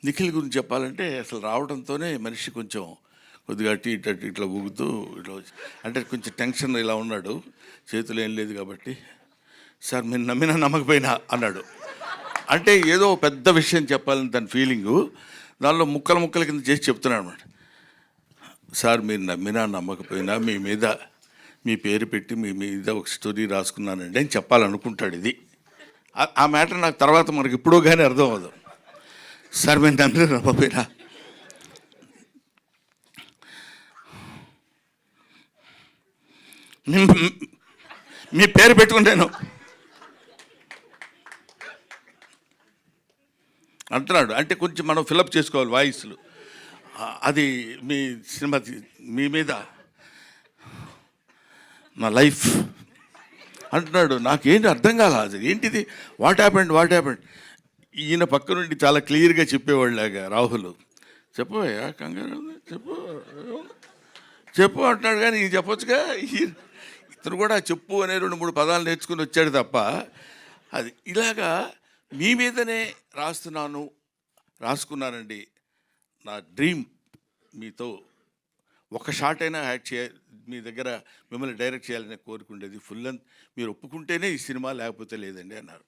నిఖిల్ గురించి చెప్పాలంటే అసలు రావడంతోనే మనిషి కొంచెం కొద్దిగా అటు ఇటు అటు ఇట్లా ఊగుతూ ఇట్లా అంటే కొంచెం టెన్షన్ ఇలా ఉన్నాడు. చేతులు ఏం లేదు కాబట్టి, సార్ మీరు నమ్మినా నమ్మకపోయినా అన్నాడు. అంటే ఏదో పెద్ద విషయం చెప్పాలని తన ఫీలింగు. దానిలో ముక్కలు ముక్కల కింద చేసి చెప్తున్నాడు అనమాట. సార్ మీరు నమ్మినా నమ్మకపోయినా మీ మీద మీ పేరు పెట్టి మీ మీద ఒక స్టోరీ రాసుకున్నానండి అని చెప్పాలనుకుంటాడు. ఇది ఆ మ్యాటర్ నాకు తర్వాత మనకి ఎప్పుడో కానీ అర్థం అవ్వదు. సార్ మేము నమ్మినా నమ్మకపోయినా మీ పేరు పెట్టుకుంటాను అంటున్నాడు. అంటే కొంచెం మనం ఫిలప్ చేసుకోవాలి వాయిస్లు. అది మీ సినిమా మీ మీద నా లైఫ్ అంటున్నాడు. నాకేంటి అర్థం కాల, అది ఏంటిది, వాట్ హ్యాపెండ్. ఈయన పక్క నుండి చాలా క్లియర్గా చెప్పేవాళ్ళలాగా రాహుల్ చెప్పవయ్యా కంగారు చెప్పు అంటున్నాడు. కానీ ఇది చెప్పొచ్చుగా. ఇతను కూడా చెప్పు అనే 2-3 పదాలు నేర్చుకుని వచ్చాడు తప్ప అది ఇలాగా మీ మీదనే రాసుకున్నానండి. నా డ్రీమ్ మీతో ఒక షాట్ అయినా యాడ్ మీ దగ్గర మిమ్మల్ని డైరెక్ట్ చేయాలని కోరుకుండేది. ఫుల్ లెంత్ మీరు ఒప్పుకుంటేనే ఈ సినిమా, లేకపోతే లేదండి అన్నారు.